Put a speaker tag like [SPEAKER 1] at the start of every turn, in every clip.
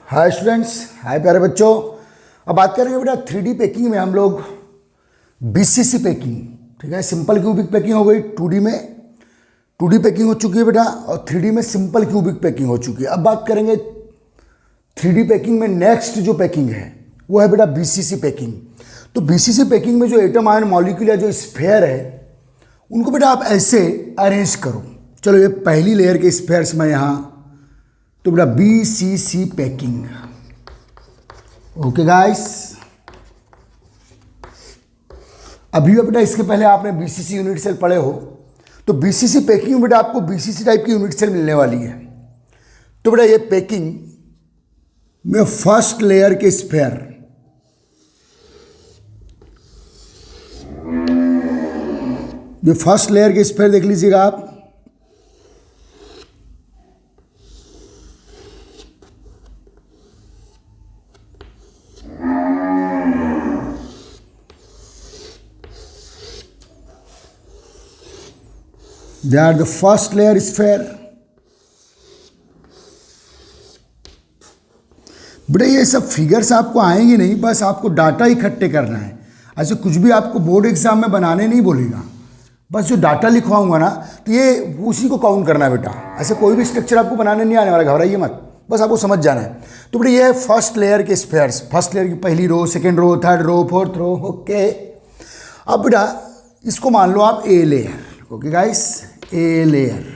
[SPEAKER 1] Hi students, हाय प्यारे बच्चों। अब बात करेंगे बेटा 3D पैकिंग में हम लोग बीसीसी पैकिंग। ठीक है, सिंपल क्यूबिक पैकिंग हो गई 2D में, 2D पैकिंग हो चुकी है बेटा, और 3D में सिंपल क्यूबिक पैकिंग हो चुकी है। अब बात करेंगे 3D पैकिंग में नेक्स्ट जो पैकिंग है वो है बेटा बीसीसी पैकिंग। तो बीसीसी पैकिंग में जो एटम आयन मॉलिक्यूल या जो स्फेयर है उनको बेटा आप ऐसे अरेंज करो। चलो ये पहली लेयर के स्फेयर्स में यहाँ, तो बेटा बीसीसी पैकिंग। ओके गाइस, अभी बेटा इसके पहले आपने बीसीसी यूनिट सेल पढ़े हो, तो बीसीसी पैकिंग में बेटा आपको बीसीसी टाइप की यूनिट सेल मिलने वाली है। तो बेटा ये पैकिंग में फर्स्ट लेयर के स्फेयर, ये फर्स्ट लेयर के स्फेयर देख लीजिएगा आप। They are the first layer sphere. बेटा ये सब फिगर्स आपको आएंगे नहीं, बस आपको डाटा इकट्ठे करना है। ऐसे कुछ भी आपको बोर्ड एग्जाम में बनाने नहीं बोलेगा, बस जो डाटा लिखवाऊंगा ना तो ये उसी को काउंट करना है बेटा। ऐसे कोई भी स्ट्रक्चर आपको बनाने नहीं आने वाला, घबराइए मत, बस आपको समझ जाना है। तो बेटा ये है फर्स्ट लेयर के स्फेयर्स, फर्स्ट लेयर की पहली row, second row, third row, fourth row. Okay, अब बेटा इसको मान लो आप A layer. Okay guys, A layer,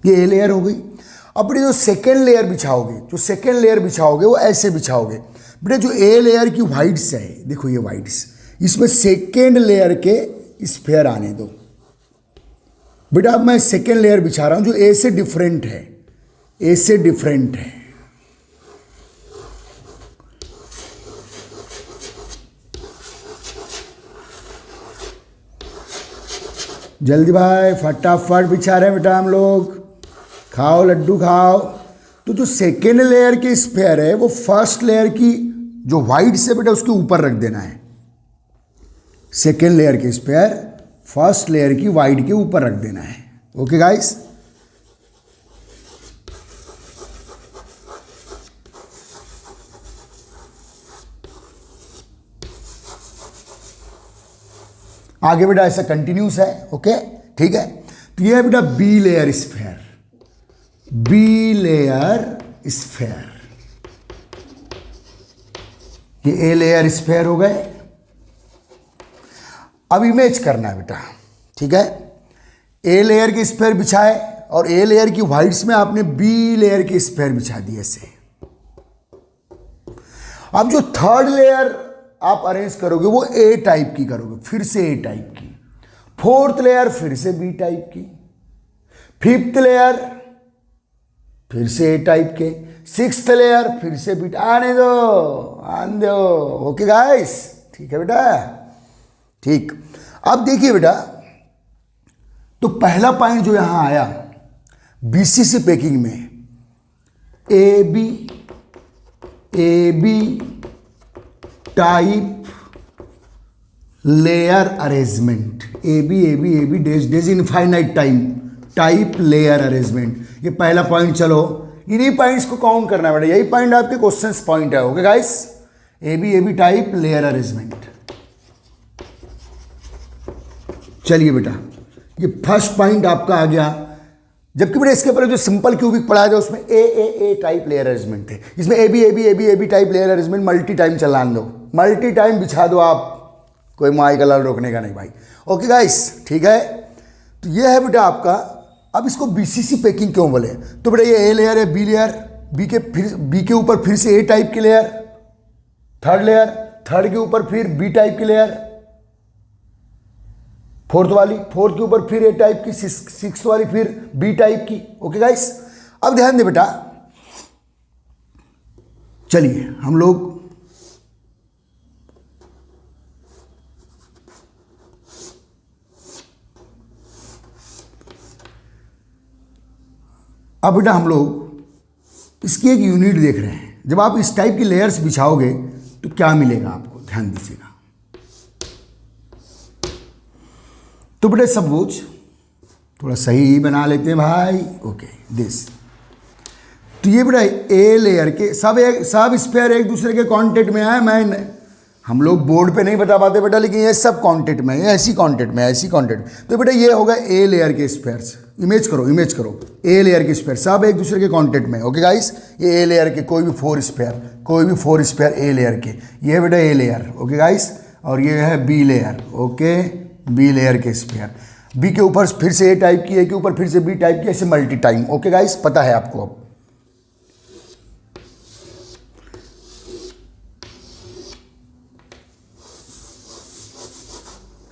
[SPEAKER 1] ये ए लेयर हो गई। अब बेटा जो सेकेंड लेयर बिछाओगे, जो सेकेंड लेयर बिछाओगे वो ऐसे बिछाओगे। बेटा जो ए लेयर की वाइड्स है, देखो ये वाइड्स, इसमें सेकेंड लेयर के स्फेयर आने दो। बेटा अब मैं सेकेंड लेयर बिछा रहा हूं जो ए से डिफरेंट है, ए से डिफरेंट है। जल्दी भाई, फटाफट बिछा रहे हैं बेटा हम लोग, खाओ लड्डू खाओ। तो जो सेकेंड लेयर के स्फेयर है वो फर्स्ट लेयर की जो वाइड से बेटा उसके ऊपर रख देना है। सेकेंड लेयर के स्फेयर फर्स्ट लेयर की वाइड के ऊपर रख देना है। ओके गाइस, आगे बेटा ऐसा कंटिन्यूस है। ओके ठीक है, तो ये है बेटा B layer sphere, B layer sphere. ये ए लेयर स्फेयर हो गए। अब इमेज करना है बेटा, ठीक है। ए लेयर के स्फेयर बिछाए और ए लेयर की वाइड्स में आपने बी लेयर के स्फेयर बिछा दिए ऐसे। अब जो थर्ड लेयर आप अरेंज करोगे वो ए टाइप की करोगे, फिर से ए टाइप की। फोर्थ लेयर फिर से बी टाइप की। फिफ्थ लेयर फिर से ए टाइप के। सिक्स्थ लेयर फिर से बी। आने दो। ओके गाइस, ठीक है बेटा, ठीक। अब देखिए बेटा, तो पहला पॉइंट जो यहां आया बीसीसी पैकिंग में, A B type layer arrangement, A B days infinite time type layer arrangement. ये पहला पॉइंट। चलो इन्हीं पॉइंट्स को काउंट करना है बेटा, यही पॉइंट आपके क्वेश्चन पॉइंट है। Okay guys, A B type layer arrangement. चलिए बेटा, ये फर्स्ट पॉइंट आपका आ गया। जबकि बेटा इसके पहले जो सिंपल क्यूबिक पढ़ाया था उसमें ए टाइप लेयर अरेंजमेंट थे, इसमें A B type layer arrangement multi time चलान दो, मल्टी टाइम बिछा दो आप, कोई माई का लाल रोकने का नहीं भाई। ओके गाइस, ठीक है, तो ये है बेटा आपका। अब इसको बीसीसी पैकिंग क्यों बोले, तो बेटा ये ए लेयर है, बी लेयर, बी के ऊपर फिर से ए टाइप की लेयर, थर्ड लेयर, थर्ड के ऊपर फिर बी टाइप की लेयर, फोर्थ के ऊपर फिर ए टाइप की, सिक्स वाली फिर बी टाइप की। ओके गाइस, अब ध्यान दे बेटा, चलिए हम लोग अब बेटा हम लोग इसकी एक यूनिट देख रहे हैं। जब आप इस टाइप की लेयर्स बिछाओगे तो क्या मिलेगा आपको, ध्यान दीजिएगा। तो बेटा सपोज थोड़ा सही बना लेते हैं भाई। ओके दिस, तो ये बेटा ए लेयर के सब स्फीयर एक दूसरे के कांटेक्ट में आए। हम लोग बोर्ड पे नहीं बता पाते बेटा, लेकिन ये सब कांटेक्ट में, ये ऐसी कांटेक्ट। तो बेटा ये होगा ए लेयर के स्फीयर्स। इमेज करो ए लेयर के स्फीयर सब एक दूसरे के कांटेक्ट में। ओके गाइस, ये ए लेयर के कोई भी फोर स्फीयर ए लेयर के, ये है बेटा ए लेयर। ओके गाइस, और ये है B layer. Okay, B layer के स्फीयर, बी के ऊपर फिर से ए टाइप की, ए के ऊपर फिर से बी टाइप की, ऐसे मल्टी टाइम। ओके गाइस, पता है आपको अब।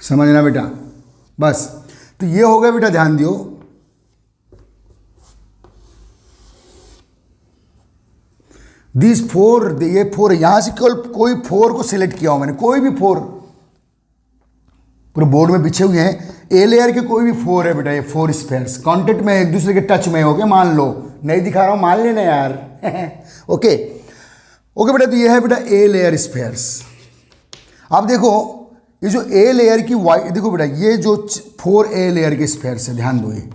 [SPEAKER 1] समझना बेटा, बस। तो ये हो गया बेटा, ध्यान दियो। दिस फोर, ये फोर, यहां से केवल कोई फोर को सिलेक्ट किया हो मैंने, कोई भी फोर पूरे बोर्ड में बिछे हुए हैं। ए लेयर के कोई भी फोर है बेटा, ये फोर स्फीयर्स कांटेक्ट में एक दूसरे के टच में। ओके, मान लो, नहीं दिखा रहा हूं, मान लेना यार। ओके बेटा, तो ये है बेटा ए लेयर स्फीयर्स। अब देखो ये जो ए लेयर की वाइट, देखो बेटा ये जो फोर ए लेयर के स्फीयर्स है, ध्यान दो। ये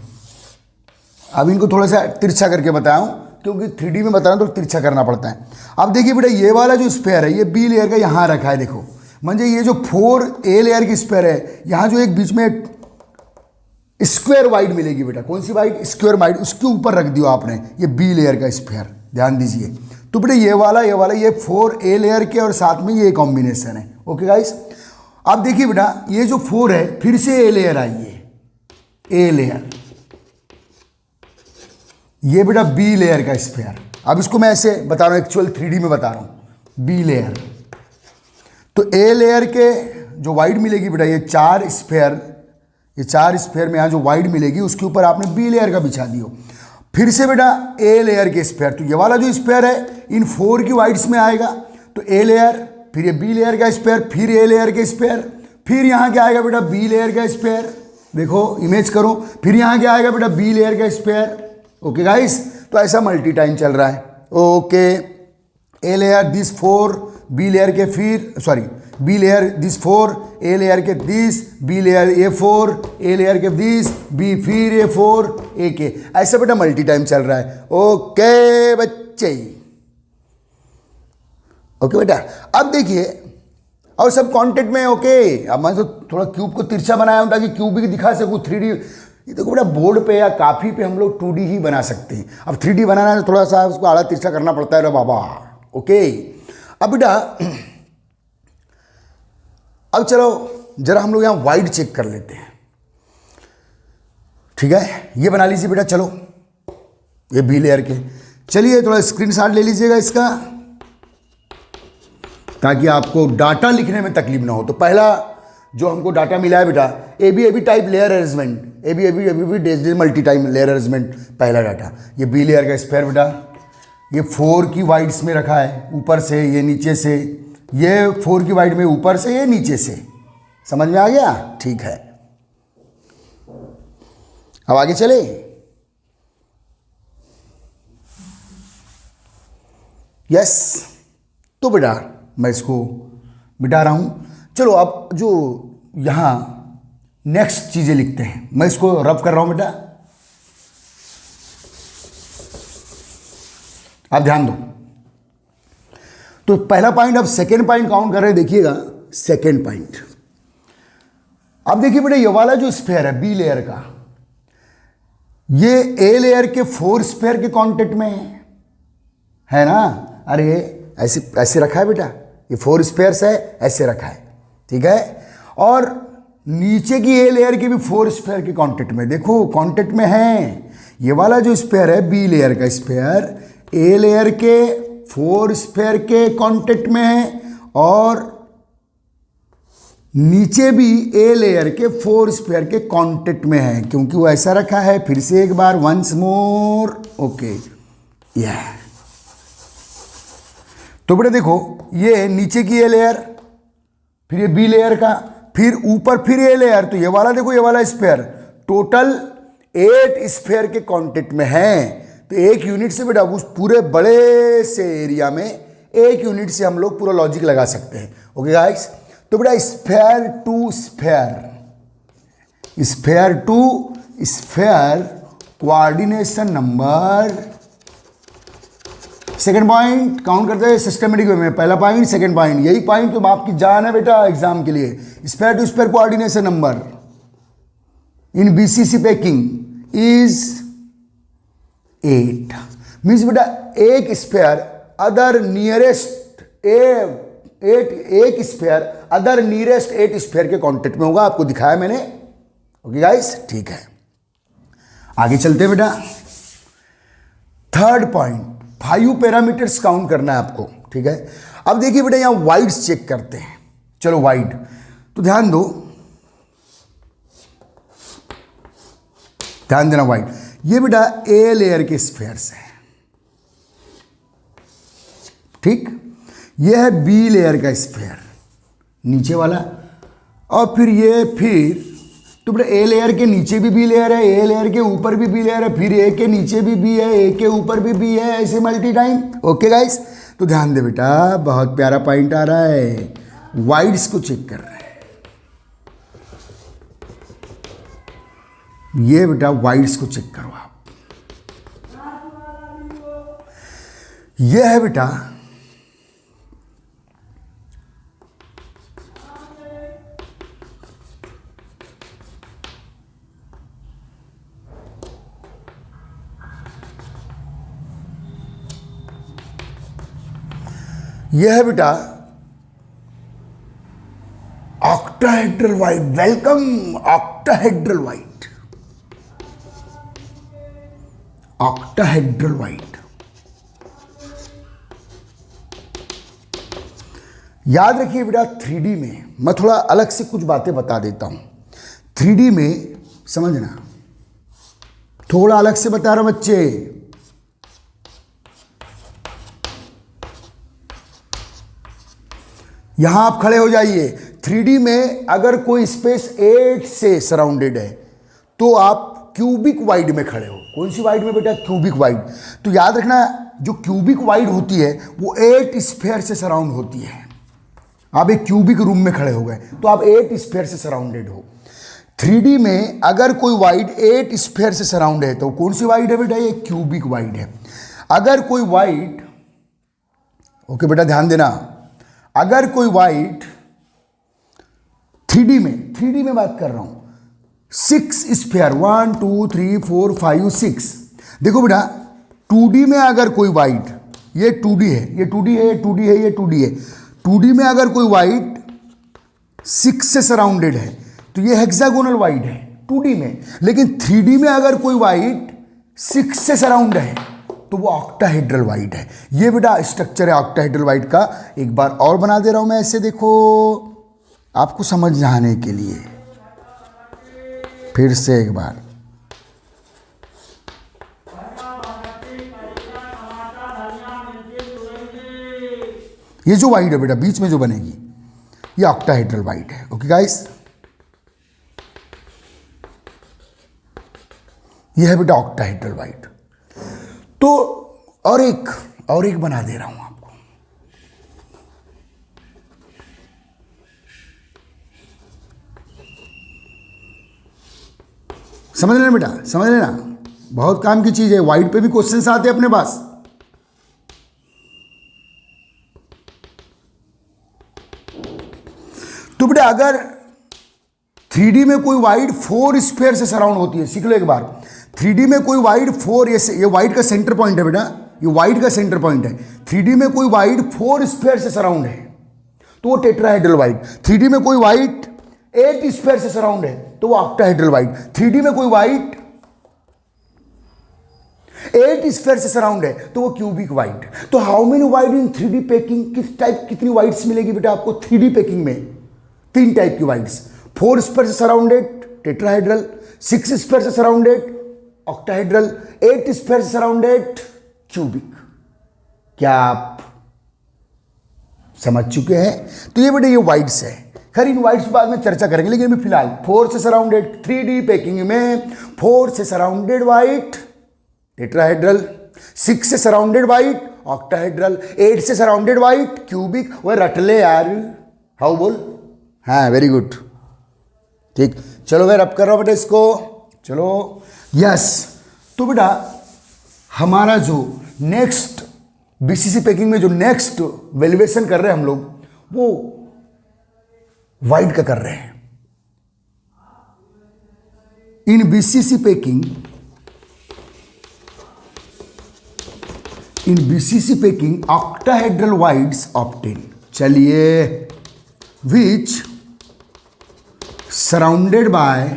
[SPEAKER 1] अब इनको थोड़ा सा तिरछा करके बताया हूं, क्योंकि 3D में बताना तो तिरछा करना पड़ता है। अब देखिए बेटा, ये वाला जो स्फीयर है ये बी लेयर का यहां रखा है। देखो म्हणजे ये जो फोर ए लेयर की स्फीयर है, यहां जो एक बीच में स्क्वायर वाइड मिलेगी बेटा, कौन सी वाइड? स्क्वायर वाइड, उसके ऊपर रख दियो आपने, ये बी लेयर का स्फीयर। ध्यान दीजिए। तो बेटा ये वाला ये फोर ए लेयर के और साथ में ये कॉम्बिनेशन है। ओके गाइस, अब देखिए बेटा ये जो फोर है फिर से ए लेयर आई है, ए लेयर, ये बेटा बी लेयर का स्फीयर। अब इसको मैं ऐसे बता रहा हूं, एक्चुअल 3D में बता रहा हूं, बी लेयर। तो ए लेयर के जो वाइड मिलेगी बेटा, ये चार स्फीयर में यहां जो वाइड मिलेगी उसके ऊपर आपने बी लेयर का बिछा दियो। फिर से बेटा ए लेयर के स्फीयर, तो ये वाला जो स्फीयर है इन फोर की वाइड्स में आएगा, तो ए लेयर, फिर ये बी लेयर का स्फीयर, फिर ए लेयर के स्फीयर, फिर यहां क्या आएगा बेटा? बी लेयर का स्फीयर। देखो इमेज करो, फिर यहां क्या आएगा बेटा? बी लेयर का स्फीयर। ओके गाइस, तो ऐसा मल्टी टाइम चल रहा है। Okay, A layer this four, B layer के फिर B layer this four, A layer के this, B layer A four, A layer के दिस, बी फिर ए फोर, ए के, ऐसा बेटा मल्टी टाइम चल रहा है। ओके बच्चे, ओके बेटा। अब देखिए, और सब कांटेक्ट में। ओके, अब मैं तो थोड़ा क्यूब को तिरछा बनाया हूं ताकि क्यूब भी दिखा सकूं 3D। ये देखो बेटा, बोर्ड पे या काफी पे हम लोग 2D ही बना सकते हैं। अब 3D बनाना है तो थोड़ा सा उसको आड़ा तिरछा करना पड़ता है रे बाबा। ओके, अब बेटा अब चलो जरा हम लोग यहाँ वाइड चेक कर लेते हैं। ठीक है, ये बना लीजिए बेटा, चलो ये बी लेयर के। चलिए थोड़ा स्क्रीनशॉट ले लीजिएगा इसका, ताकि आपको डाटा लिखने में तकलीफ ना हो। तो पहला जो हमको डाटा मिला है बेटा, A B type layer arrangement, A B multi time layer arrangement, पहला डाटा। ये बी लेयर का स्फीयर बेटा, ये फोर की वाइड्स में रखा है, ऊपर से, ये नीचे से, ये फोर की वाइड में ऊपर से, ये नीचे से। समझ में आ गया? ठीक है, अब आगे चले। यस, तो बेटा मैं इसको मिटा रहा हूं। चलो अब जो यहां नेक्स्ट चीजें लिखते हैं, मैं इसको रब कर रहा हूं बेटा। आप ध्यान दो। तो पहला पॉइंट, अब सेकेंड पॉइंट काउंट कर रहे हैं, देखिएगा सेकेंड पॉइंट। अब देखिए बेटा, ये वाला जो स्फीयर है बी लेयर का, ये ए लेयर के फोर स्फीयर के कांटेक्ट में है ना। अरे ऐसे ऐसे रखा है बेटा, ये फोर स्फीयर्स है, ऐसे रखा है। ठीक है, और नीचे की ए लेयर के भी फोर स्फीयर के कांटेक्ट में, देखो कांटेक्ट में है। ये वाला जो स्फीयर है बी लेयर का स्फीयर, ए लेयर के फोर स्फीयर के कांटेक्ट में है, और नीचे भी ए लेयर के फोर स्फीयर के कांटेक्ट में है, क्योंकि वो ऐसा रखा है। फिर से एक बार, वंस मोर। ओके, यह तो बेटा देखो, ये नीचे की ए लेयर, फिर ये बी लेयर का, फिर ऊपर फिर ए लेयर। तो ये वाला देखो, ये वाला स्फीयर टोटल 8 स्फीयर के कांटेक्ट में है। तो एक यूनिट से बेटा उस पूरे बड़े से एरिया में एक यूनिट से हम लोग पूरा लॉजिक लगा सकते हैं। ओके गाइस, तो बेटा sphere to sphere coordination number second point count करते हैं सिस्टमेटिक वे में, पहला पॉइंट, सेकंड पॉइंट, यही पॉइंट तो आपकी जान है बेटा एग्जाम के लिए। Sphere to sphere coordination number in BCC packing is 8। Means बेटा एक स्पेयर अदर नियरेस्ट एक स्पेयर अदर नियरेस्ट 8 स्पेयर के कांटेक्ट में होगा, आपको दिखाया मैंने। ओके गाइस, ठीक है, आगे चलते हैं बेटा। थर्ड पॉइंट, 5 पैरामीटर्स काउंट करना है आपको, ठीक है। अब देखिए बेटा यहां वाइड्स चेक करते हैं। चलो वाइड, तो ध्यान दो, ध्यान देना वाइड, ये बेटा ए लेयर के स्फेयर्स हैं, ठीक। ये है बी लेयर का स्फेयर नीचे वाला, और फिर तो बेटा ए लेयर के नीचे भी बी लेयर है, ए लेयर के ऊपर भी बी लेयर है, फिर ए के नीचे भी बी है, ए के ऊपर भी बी है, ऐसे मल्टी टाइम। ओके गाइस, तो ध्यान दे बेटा, बहुत प्यारा पॉइंट आ रहा है, वाइड्स को चेक कर रहे हैं। ये बेटा वाइड्स को चेक करो आप। ये है बेटा यह है बेटा octahedral wide. Welcome octahedral wide, octahedral wide. याद रखिए बेटा 3D में, मैं थोड़ा अलग से कुछ बातें बता देता हूं। 3D में समझना, थोड़ा अलग से बता रहा हूं बच्चे। यहां आप खड़े हो जाइए। 3D में अगर कोई स्पेस 8 से सराउंडेड है तो आप क्यूबिक वाइड में खड़े हो। कौन सी वाइड में बेटा? Cubic wide. तो याद रखना, जो क्यूबिक वाइड होती है वो 8 स्फीयर से सराउंड होती है। आप एक क्यूबिक रूम में खड़े हो गए तो आप 8 स्फीयर से सराउंडेड हो। 3D में अगर कोई वाइड 8 स्फीयर से सराउंड है तो कौन सी वाइड है बेटा? ये क्यूबिक वाइड है। अगर कोई वाइड, ओके बेटा ध्यान देना, अगर कोई वाइड 3D में बात कर रहा हूं, 6 स्फीयर, 1 2 3 4 5 6। देखो बेटा 2D में अगर कोई वाइड, ये 2D है, ये 2D है, ये 2D है, ये 2D है। 2D में अगर कोई वाइड 6 से सराउंडेड है तो ये हेक्सागोनल वाइड है 2D में। लेकिन 3D में अगर कोई वाइड 6 से सराउंड है तो वो ऑक्टाहेड्रल वाइड है। ये बेटा स्ट्रक्चर है ऑक्टाहेड्रल वाइड का। एक बार और बना दे रहा हूं मैं ऐसे, देखो आपको समझ आने के लिए, फिर से एक बार। ये जो वाइड है बेटा बीच में जो बनेगी ये ऑक्टाहेड्रल वाइड है। ओके गाइस, ये है बेटा ऑक्टाहेड्रल वाइड। तो और एक बना दे रहा हूं आपको। समझ लेना बेटा, समझ लेना, बहुत काम की चीज है। वाइड पे भी क्वेश्चंस आते हैं अपने पास। तो बेटा अगर 3D में कोई वाइड 4 स्फीयर से सराउंड होती है, सीख लो एक बार। 3D में कोई वाइड 4, ये वाइड का सेंटर पॉइंट है बेटा, ये वाइड का सेंटर पॉइंट है। 3D में कोई वाइड 4 स्फीयर से सराउंड है तो वो टेट्राहेड्रल वाइड। 3D में कोई वाइड 8 स्फीयर से सराउंड है तो वो ऑक्टाहेड्रल वाइड। 3D में कोई वाइड 8 स्फीयर से सराउंड है तो वो क्यूबिक वाइड। तो how many wide in 3D packing? किस टाइप, कितनी वाइड्स मिलेगी बेटा आपको 3D पैकिंग में? 3 टाइप की वाइड्स। 4 स्फीयर से सराउंडेड टेट्राहेड्रल, 6 स्फीयर से सराउंडेड ऑक्टाहेड्रल, 8 स्फीयर से सराउंडेड क्यूबिक। क्या आप समझ चुके हैं? तो ये बेटा ये वाइड्स है। खैर इन वाइड्स बाद में चर्चा करेंगे, लेकिन अभी फिलहाल 4 से सराउंडेड 3D पैकिंग में 4 से सराउंडेड वाइड टेट्राहेड्रल, 6 से सराउंडेड वाइड ऑक्टाहेड्रल, 8 से सराउंडेड वाइड क्यूबिक। वह रट ले यार, हाउ बोल, हाँ वेरी गुड, ठीक। चलो मैं रब कर रहा हूं बेटा इसको, चलो यस। तो बेटा हमारा जो नेक्स्ट बीसीसी पैकिंग में जो नेक्स्ट वैल्यूएशन कर रहे हैं हम लोग, वो वाइड का कर रहे हैं। In BCC packing, in BCC packing octahedral voids obtain. चलिए, which surrounded by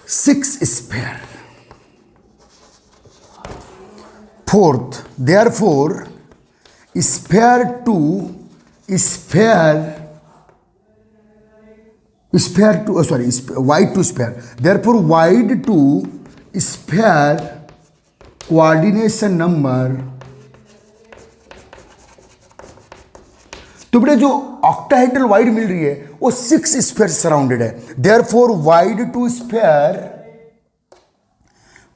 [SPEAKER 1] 6 sphere. Fourth, therefore sphere to sphere, wide to sphere, therefore wide to sphere coordination number। तो बेटा जो ऑक्टाहेड्रल वाइड मिल रही है वो 6 स्फीयर सराउंडेड है, therefore void to sphere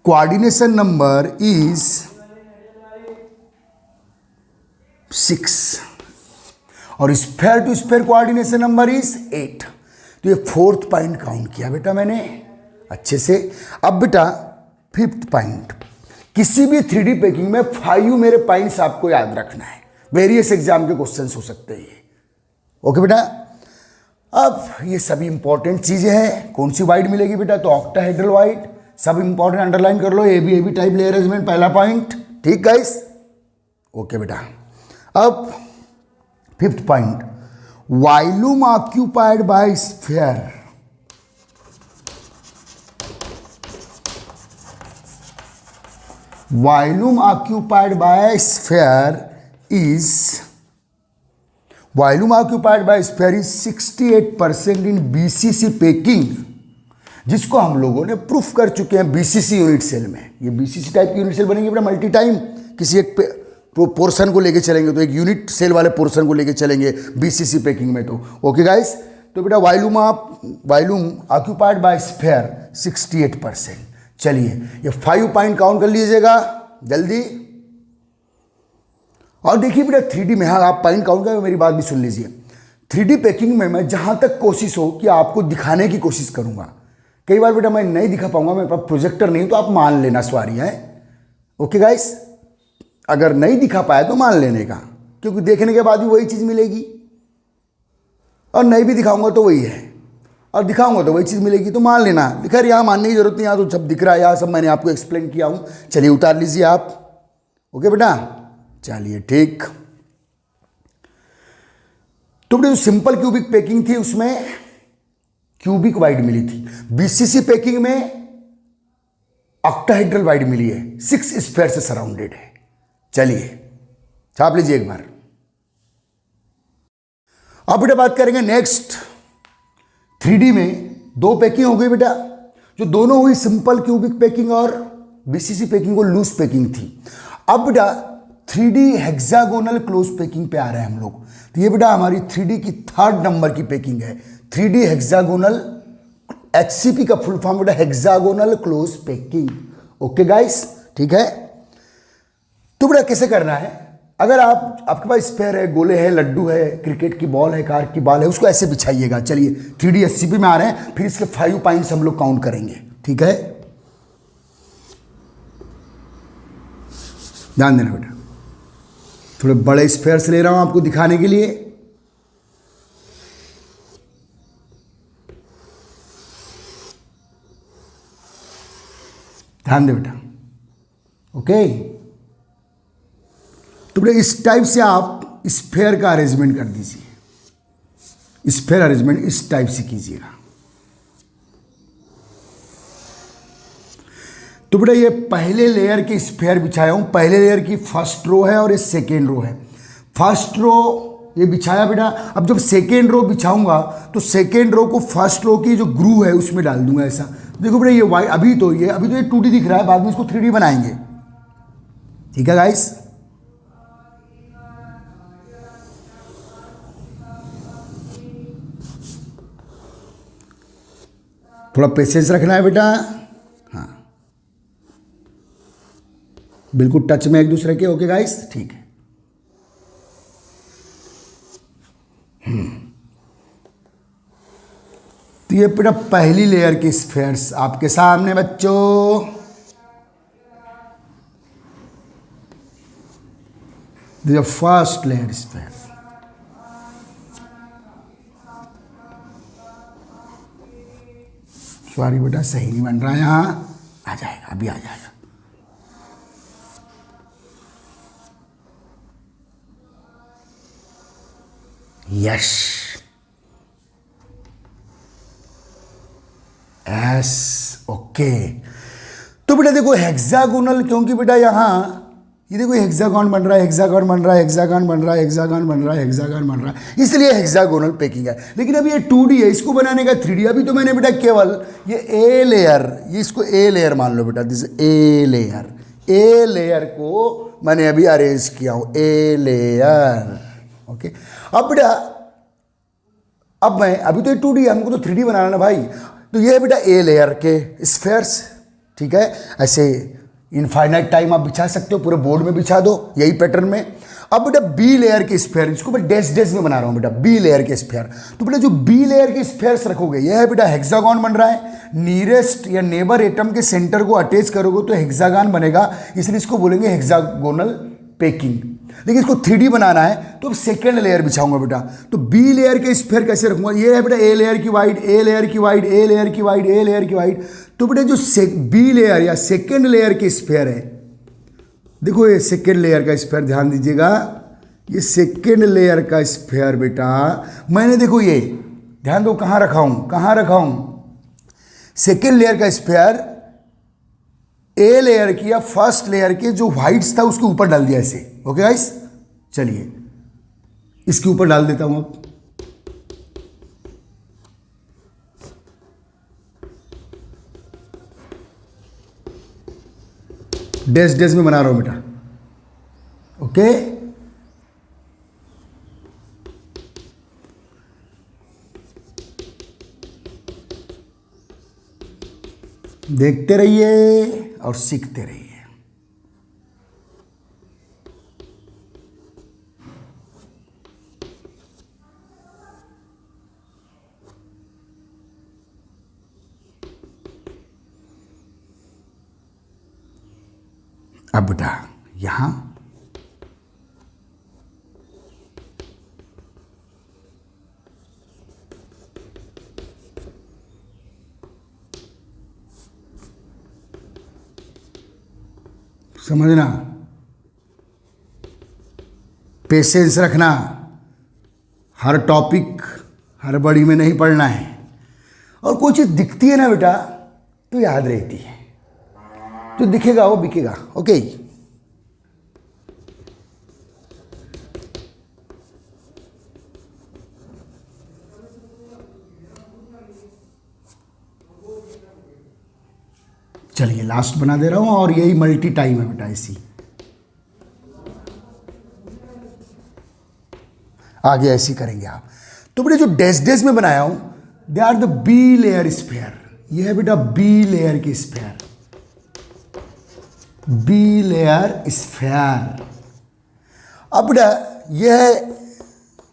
[SPEAKER 1] coordination number is 6 और sphere to sphere coordination number is 8। तो ये फोर्थ पॉइंट काउंट किया बेटा मैंने अच्छे से। अब बेटा फिफ्थ पॉइंट, किसी भी 3D पैकिंग में 5 मेरे पॉइंट्स आपको याद रखना है, वेरियस एग्जाम के क्वेश्चंस हो सकते हैं। ओके बेटा, अब ये सभी इंपॉर्टेंट चीजें हैं। कौन सी वाइड मिलेगी बेटा? तो ऑक्टाहेड्रल वाइड, सब इंपॉर्टेंट अंडरलाइन कर लो। एबी टाइप लेयर अरेंजमेंट पहला पॉइंट, ठीक गाइस? ओके बेटा, अब fifth point, volume occupied by sphere. Volume occupied by sphere is 68% in BCC packing, जिसको हम लोगों ने प्रूफ कर चुके हैं बीसीसी यूनिट सेल में। ये बीसीसी टाइप की यूनिट सेल बनेंगे बेटा मल्टी टाइम, किसी एक पोर्शन को लेके चलेंगे तो एक यूनिट सेल वाले पोर्शन को लेके चलेंगे बीसीसी पैकिंग में। तो ओके गाइस, तो बेटा वॉल्यूम ऑक्यूपाइड बाय स्फीयर 68%। चलिए, ये 5 पॉइंट काउंट कर लीजिएगा जल्दी। और देखिए बेटा 3D में, हाँ आप पॉइंट काउंट करें, मेरी बात भी सुन लीजिए। 3D पैकिंग में मैं जहाँ तक कोशिश हो कि आपको दिखाने की कोशिश करूँगा। कई बार बेटा मैं नहीं दिखा पाऊंगा, मेरे पास प्रोजेक्टर नहीं, तो आप मान लेना सॉरी है। ओके गाइस, अगर नहीं दिखा पाया तो मान लेने का, क्योंकि देखने के बाद भी वही चीज़ मिलेगी, और नहीं भी दिखाऊंगा तो वही है, और दिखाऊंगा तो वही चीज़ मिलेगी, तो मान लेना। खैर यहाँ मानने की जरूरत नहीं, यहाँ तो सब दिख रहा है, यहाँ सब मैंने आपको एक्सप्लेन किया हूँ। चलिए उतार लीजिए आप। ओके बेटा, चलिए ठीक। तो जो सिंपल क्यूबिक पैकिंग थी उसमें क्यूबिक वाइड मिली थी, बीसीसी पैकिंग में ऑक्टाहेड्रल वाइड मिली है, 6 स्फीयर से सराउंडेड है। चलिए छाप लीजिए एक बार। अब बेटा बात करेंगे नेक्स्ट 3D में 2 पैकिंग हो गई बेटा, जो दोनों हुई सिंपल क्यूबिक पैकिंग और बीसीसी पैकिंग को लूज पैकिंग थी। अब बेटा 3D हेक्सागोनल क्लोज पैकिंग पे आ रहे हैं हम लोग। तो ये बेटा हमारी 3D की 3rd नंबर की पैकिंग है, 3D हेक्सागोनल, HCP का फुल फॉर्म बेटा hexagonal close packing. Okay guys, ठीक है। तो बेटा कैसे करना है, अगर आपके पास स्फीयर है, गोले है, लड्डू है, क्रिकेट की बॉल है, कार की बॉल है, उसको ऐसे बिछाइएगा। चलिए 3D HCP में आ रहे हैं, फिर इसके 5 पॉइंट्स हम लोग काउंट करेंगे, ठीक है? ध्यान देना बेटा, थोड़े बड़े स्फीयर से ले रहा हूं आपको दिखाने के लिए। ध्यान दे बेटा। ओके, तो बेटा इस टाइप से आप स्फीयर का अरेंजमेंट कर दीजिए। स्फीयर अरेंजमेंट इस टाइप से कीजिएगा। तो बेटा ये पहले लेयर की स्फीयर बिछाया हूं, पहले लेयर की फर्स्ट रो है और ये सेकेंड रो है। फर्स्ट रो ये बिछाया बेटा। अब जब सेकेंड रो बिछाऊंगा तो सेकेंड रो को फर्स्ट रो की जो ग्रूव है उसमें डाल दूंगा ऐसा। देखो बेटा ये वाई अभी तो ये 2D दिख रहा है, बाद में इसको 3D बनाएंगे, ठीक है गाइस? थोड़ा पेशेंस रखना है बेटा। हाँ, बिल्कुल टच में एक दूसरे के। ओके गाइस, ठीक है। तो ये बेटा पहली लेयर के स्फेयर्स आपके सामने बच्चों। This is first layer sphere. Sorry बेटा सही नहीं बन रहा है, यहां आ जाएगा, अभी आ जाएगा। Yes, S, okay. तो बेटा देखो हेक्सागोनल, क्योंकि बेटा यहां ये देखो हेक्सागोन बन रहा है, हेक्सागोन बन रहा है, हेक्सागोन बन रहा है, हेक्सागोन बन रहा है, हेक्सागोन बन रहा है, इसलिए हेक्सागोनल पैकिंग है। लेकिन अब ये 2D है, इसको बनाने का 3D। अभी तो मैंने बेटा केवल ये ए लेयर, ये इसको ए लेयर मान लो बेटा, this a layer, a layer को मैंने अभी अरेंज किया हूं, ए लेयर। ओके, अब बेटा अब मैं अभी तो ये 2D, हमको तो 3D बनाना ना भाई। तो ये है बेटा ए लेयर के स्फेयर्स, ठीक है। ऐसे इनफाइनाइट टाइम आप बिछा सकते हो, पूरे बोर्ड में बिछा दो यही पैटर्न में। अब बेटा बी लेयर के स्फेयर, इसको मैं डैश डैश में बना रहा हूं बेटा, बी लेयर के स्फेयर। तो बेटा जो बी लेयर के स्फेयर्स रखोगे, यह है बेटा हेक्सागोन बन रहा है। नियरेस्ट या नेबर एटम के सेंटर को अटैच करोगे तो हेक्सागोन बनेगा, इसलिए इसको बोलेंगे हेक्सागोनल पैकिंग। लेकिन इसको 3D बनाना है तो अब सेकेंड लेयर बिछाऊंगा बेटा। तो बी लेयर के स्फेयर कैसे रखूंगा, ये है बेटा ए लेयर की वाइड, ए लेयर की वाइड, ए लेयर की वाइड, ए लेयर की वाइड। तो बेटा जो बी लेयर या सेकेंड लेयर के स्फेयर है, देखो ये सेकेंड लेयर का स्फेयर, ध्यान दीजिएगा, ये सेकेंड लेयर का स्फेयर बेटा मैंने देखो ये ध्यान दो कहाँ रखा हूं, कहाँ रखा हूं, सेकेंड लेयर का स्फेयर ए लेयर की या फर्स्ट लेयर के जो व्हाइट्स था उसके ऊपर डाल दिया ऐसे। ओके गाइस, चलिए इसके ऊपर डाल देता हूं अब। डैश डैश में बना रहा हूं बेटा, ओके। देखते रहिए और सीखते रहिए। अब बेटा यहां समझना, पेशेंस रखना, हर टॉपिक हड़बड़ी में नहीं पढ़ना है। और कोई चीज़ दिखती है ना बेटा तो याद रहती है, जो दिखेगा वो बिकेगा। ओके, चलिए लास्ट बना दे रहा हूं, और यही मल्टी टाइम है बेटा, इसी आगे ऐसी करेंगे आप। तो बेटा जो डैश डैश में बनाया हूं, they are the B layer sphere. यह है बेटा बी लेयर की स्फेयर, बी लेयर स्फेयर। अब बेटा यह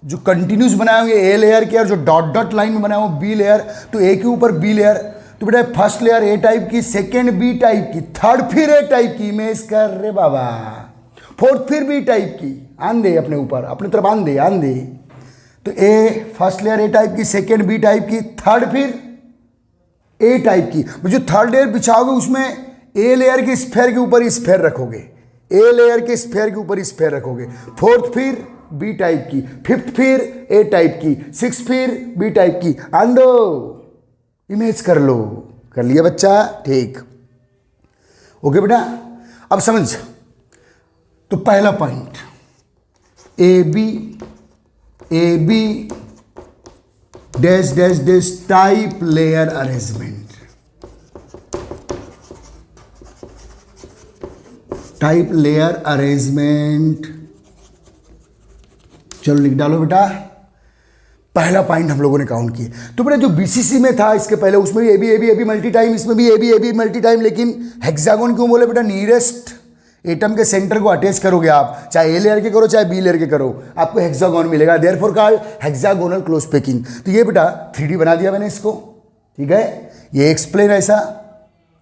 [SPEAKER 1] जो कंटिन्यूस बनाए होंगे ए लेयर के, और जो डॉट डॉट लाइन में बनाया हो बी लेयर, तो ए के ऊपर बी लेयर। तो बेटा फर्स्ट लेयर ए टाइप की, सेकेंड बी टाइप की, थर्ड फिर ए टाइप की, इमेज कर रे बाबा, फोर्थ फिर बी टाइप की, आन दे अपने ऊपर, अपने तरफ आन दे, आन दे। तो ए फर्स्ट लेयर ए टाइप की, सेकेंड बी टाइप की, थर्ड फिर ए टाइप की। जो थर्ड लेयर बिछाओगे उसमें ए लेयर के स्फेयर के ऊपर स्फेयर रखोगे, ए लेयर के स्फेयर के ऊपर स्फेयर रखोगे। फोर्थ फिर बी टाइप की, फिफ्थ फिर ए टाइप की, सिक्स फिर बी टाइप की। आन दो, इमेज कर लो। कर लिया बच्चा, ठीक। ओके बेटा, अब समझ। तो पहला point A B dash dash dash type layer arrangement, type layer arrangement. चलो लिख डालो बेटा, पहला पॉइंट हम लोगों ने काउंट किए। तो बेटा जो बीसीसी में था इसके पहले, उसमें भी ए बी मल्टी टाइम, इसमें भी ए बी मल्टी टाइम। लेकिन हेक्सागोन क्यों बोले बेटा, नियरेस्ट एटम के सेंटर को अटैच करोगे आप, चाहे ए लेयर के करो चाहे बी लेयर के करो, आपको हेक्सागोन मिलेगा। Therefore called hexagonal close packing. तो ये बेटा 3D बना दिया मैंने इसको, ठीक है, ये एक्स प्लेन ऐसा,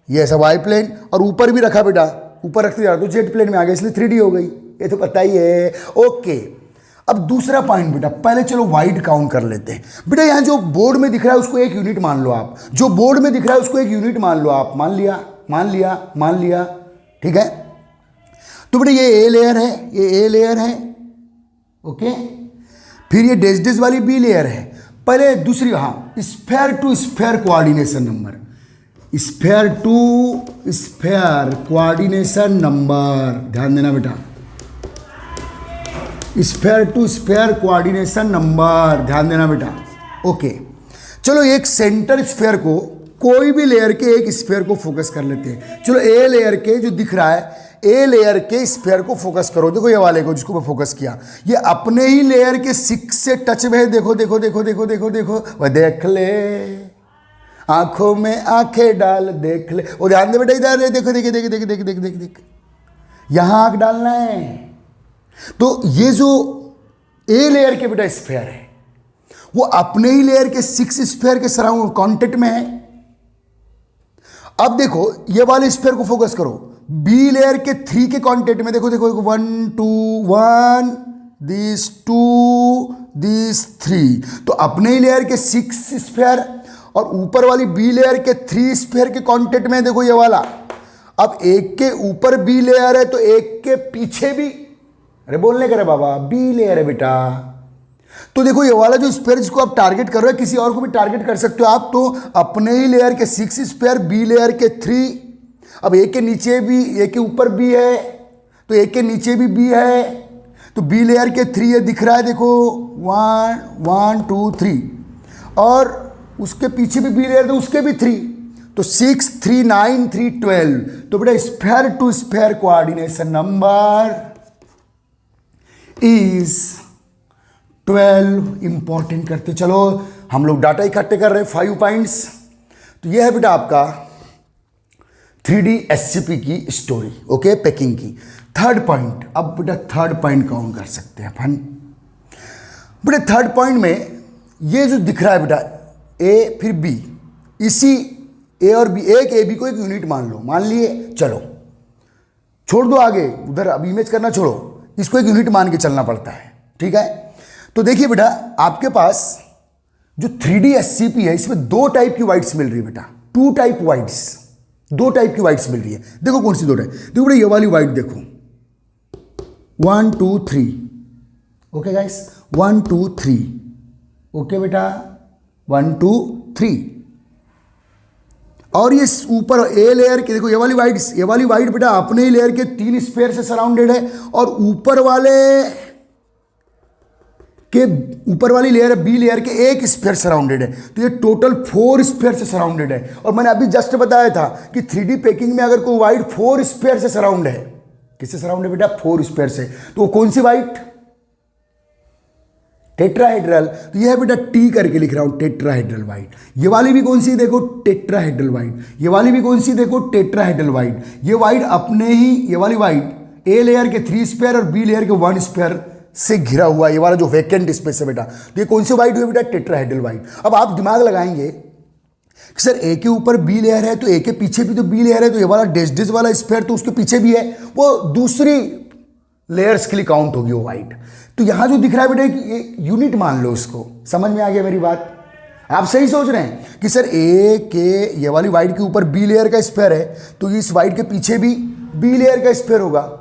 [SPEAKER 1] ये ऐसा वाई प्लेन, और ऊपर भी रखा बेटा, ऊपर रखते जा तो जेड प्लेन में आ गया, इसलिए 3D हो गई, ये तो पता ही है। ओके, अब दूसरा पॉइंट बेटा, पहले चलो वाइड काउंट कर लेते हैं। बेटा यहाँ जो बोर्ड में दिख रहा है उसको एक यूनिट मान लो आप, जो बोर्ड में दिख रहा है उसको एक यूनिट मान लो आप, मान लिया मान लिया मान लिया, ठीक है। तो बेटा ये ए लेयर है, ये ए लेयर है, ओके, फिर ये डैश डैश वाली बी लेयर है। पहले दूसरी, हाँ, sphere to sphere coordination number, sphere to sphere coordination number, ध्यान देना बेटा, sphere to sphere coordination number, ध्यान देना बेटा। ओके, चलो एक सेंटर स्फेयर को, कोई भी लेयर के एक स्फेयर को फोकस कर लेते हैं। चलो ए लेयर के जो दिख रहा है, ए लेयर के स्फेयर को फोकस करो। देखो ये वाले को जिसको मैं फोकस किया, ये अपने ही लेयर के 6 से टच में है। देखो देखो देखो देखो देखो देखो, वह देख ले, आंखों में आंखें डाल, देख ले। वो ध्यान दे बेटा, इधर देखो, देख देख देख देख देख देख देख, यहां आंख डालना है। तो ये जो ए लेयर के बेटा स्फेयर है, वो अपने ही लेयर के 6 स्फेयर के सराउंड कांटेक्ट में है। अब देखो ये वाले स्फेयर को फोकस करो, बी लेयर के 3 के कांटेक्ट में। देखो देखो, 1 2 1, दिस 2, दिस 3, तो अपने ही लेयर के 6 स्फेयर और ऊपर वाली बी लेयर के 3 स्फेयर के कांटेक्ट में। देखो ये वाला, अब एक के ऊपर बी लेयर है तो एक के पीछे भी, अरे बोलने करे बाबा, बी लेयर है बेटा। तो देखो ये वाला जो स्फेयर जिसको आप टारगेट कर रहे हो, किसी और को भी टारगेट कर सकते हो आप, तो अपने ही लेयर के 6 स्फेयर, बी लेयर के 3, अब एक के नीचे भी, एक के ऊपर बी है तो एक के नीचे भी बी है, तो बी लेयर के 3 ये दिख रहा है, देखो 1 1 2 3, और उसके पीछे भी बी लेयर तो उसके भी 3, तो 6 3 9 3 12। तो बेटा sphere to sphere coordination number is 12। Important करते चलो, हम लोग डाटा इकट्ठे कर रहे हैं, 5 पॉइंट्स। तो यह है बेटा आपका 3D SCP की स्टोरी, ओके, पैकिंग की। थर्ड पॉइंट, अब बेटा थर्ड पॉइंट काउंट कर सकते हैं अपन। बेटा थर्ड पॉइंट में ये जो दिख रहा है बेटा, ए फिर बी, इसी ए और बी, एक ए बी को एक यूनिट मान लो, मान लिए, चलो छोड़ दो आगे, उधर अब इमेज करना छोड़ो, इसको एक यूनिट मान के चलना पड़ता है, ठीक है। तो देखिए बेटा, आपके पास जो 3D SCP है, इसमें 2 टाइप की वाइड्स मिल रही है बेटा, 2 टाइप वाइड्स, 2 टाइप की वाइड्स मिल रही है। देखो कौन सी 2 टाइप, देखो बेटा ये वाली वाइड देखो, 1 2 3, ओके गाइस, 1 2 3, ओके बेटा, 1 2 3, और ये ऊपर ए लेयर के देखो, ये वाली वाइड बेटा अपने ही लेयर के 3 स्फेयर से सराउंडेड है, और ऊपर वाली लेयर बी लेयर के 1 स्फेयर सराउंडेड है, तो ये टोटल 4 स्फेयर से सराउंडेड है। और मैंने अभी जस्ट बताया था कि 3D पैकिंग में अगर कोई वाइड 4 स्फेयर से सराउंड है, किससे सराउंड है बेटा, 4 स्फेयर से, तो वो कौन सी वाइड, टेट्राहेड्रल। तो ये है बेटा टी करके लिख रहा हूं, टेट्राहेड्रल वाइड। ये वाली भी कौन सी देखो, टेट्राहेड्रल वाइड। ये वाली भी कौन सी देखो, टेट्राहेड्रल वाइड। ये वाइड अपने ही, ये वाली वाइड ए लेयर के 3 स्फेयर और बी लेयर के 1 स्फेयर से घिरा हुआ, ये वाला जो वैकेंट स्पेस है बेटा, तो ये कौन सी वाइड हुई बेटा, टेट्राहेड्रल वाइड। अब आप दिमाग लगाएंगे कि सर ए के ऊपर बी लेयर है तो ए के पीछे भी तो बी लेयर है, तो ये वाला डैश डैश वाला स्फेयर तो उसके पीछे भी है, वो दूसरी लेयर्स के लिए काउंट होगी वो वाइड। तो यहां जो दिख रहा है बेटा, ये यूनिट मान लो, इसको समझ में आ गया मेरी बात। आप सही सोच रहे हैं कि सर ए के ये वाली वाइड के ऊपर बी लेयर का स्फेयर है, तो इस वाइड के पीछे भी बी लेयर का स्फेयर होगा,